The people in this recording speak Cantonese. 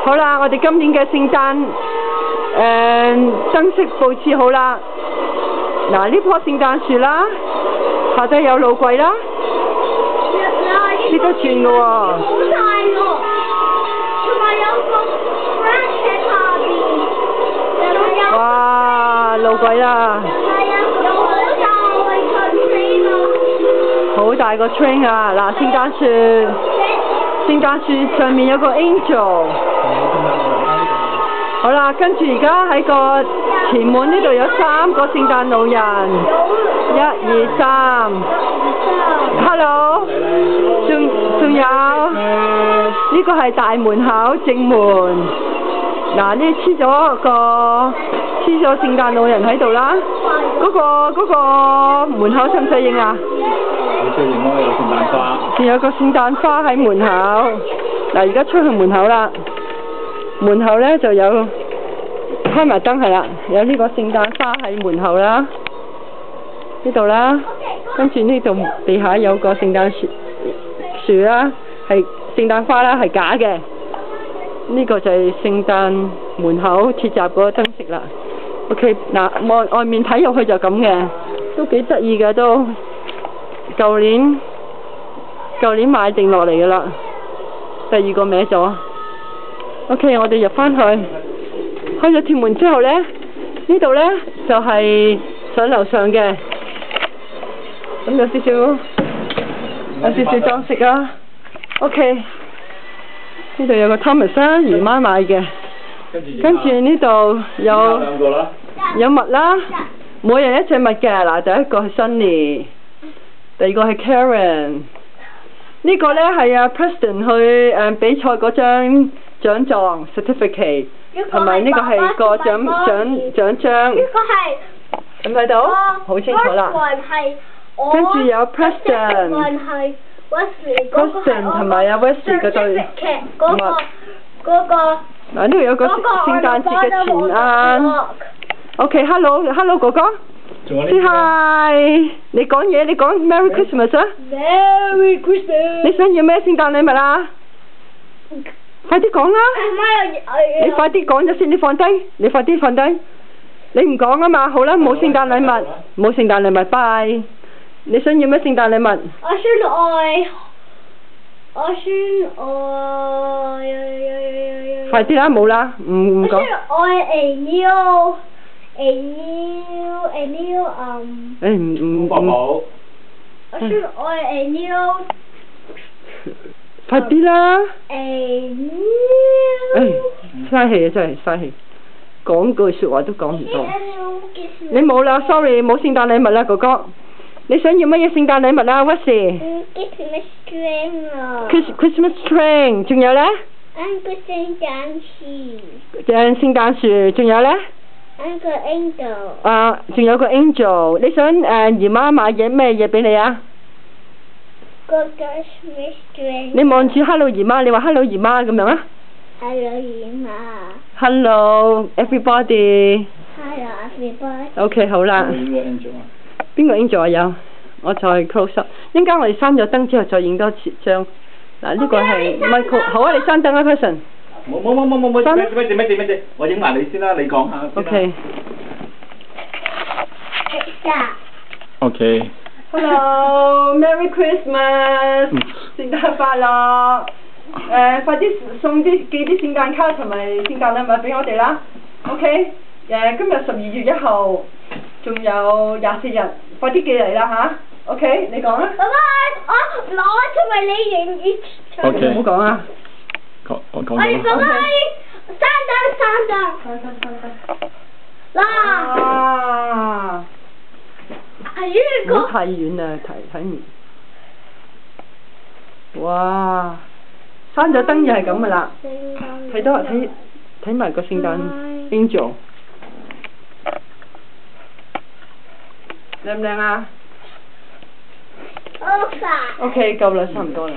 好啦，我哋今年嘅聖誕燈飾佈置好啦。嗱，呢棵聖誕樹啦，下底有路軌啦，識得轉嘅喎。好大喎，同埋有個 branch 喺下邊，哇，路軌啦！好大個 train 啊！嗱，聖誕樹上面有個 angel。好啦，跟住而家喺個前門呢度有3個聖誕老人，1、2、3。Hello， 仲有呢個係大門口正門。嗱，呢黐咗聖誕老人喺度啦。嗰個門口使唔使影啊？好需要影咯，有聖誕花。仲有個聖誕花喺門口。嗱，而家出去門口啦。門口咧就有開埋燈係啦，有呢個聖誕花喺門口啦，呢度啦，跟住呢度地下有個聖誕樹啦，係聖誕花啦，係假嘅。呢個就係聖誕門口鐵閘嗰個燈飾啦。OK， 嗱，外面睇入去就咁嘅，都幾得意嘅都。舊年買定落嚟嘅啦，第2個歪咗。OK， 我哋入翻去，開咗鐵門之後咧，呢度咧就係上樓上嘅，咁有少少裝飾啊。OK， 呢度有個 Thomas 啦，姨媽買嘅，跟住呢度有襪啦，每人1隻襪嘅。嗱，第一個係 Sunny， 第2個係 Karen， 呢個咧係阿 Preston 去比賽嗰張獎狀 certificate， 同埋呢個係個獎章。呢個係睇唔睇到？好清楚啦。跟住有 Preston 同埋阿 Wesley 嗰對襪。嗱，呢度有個聖誕節嘅前啱。OK，hello 哥哥。Say hi， 你講嘢，你講 Merry Christmas 啊 ！Merry Christmas。你想要咩聖誕禮物啊？快啲講啦！你快啲講咗先，你快啲放低。你唔講啊嘛，好啦，冇聖誕禮物，拜。你想要咩聖誕禮物？我想快啲啦，冇啦，唔講。我想愛 a new 寶寶。我想愛 a new。快啲啦！嘥氣啊，真係嘥氣，講句説話都講唔到。你冇啦 ，sorry， 冇聖誕禮物啦，哥哥。你想要乜嘢聖誕禮物啊 ，Wesley？Christmas string 啊。Christmas string， 仲有咧？個聖誕樹。聖誕樹，仲有咧？個 angel。仲有個 angel， 你想姨媽買咩嘢俾你啊？你望住 Hello 姨媽，你話 Hello 姨媽咁樣啊 ？Hello 姨媽。Hello everybody。Hello everybody。OK 好啦。邊個 angel 啊？有，我再 close up。一陣間我哋閂咗燈之後再影多次張。嗱，呢個係 Michael。好啊，你閂燈啊 ，Person。冇，咩？我影埋你先啦，你講下。OK。OK。Hello, Merry Christmas， 聖誕快樂！快啲寄啲聖誕卡同埋聖誕禮物俾我哋啦。OK， 今日12月1號，仲有24日，快啲寄嚟啦吓 OK， 你講啦。爸爸，我同埋你影一場。OK。唔好講啊。我講咗。我哋放喺3張。嗱。唔好太遠啦，睇唔。哇！閂咗燈又係咁噶啦，睇埋個聖誕 angel， 靚唔靚啊？ OK， 夠啦，差唔多啦。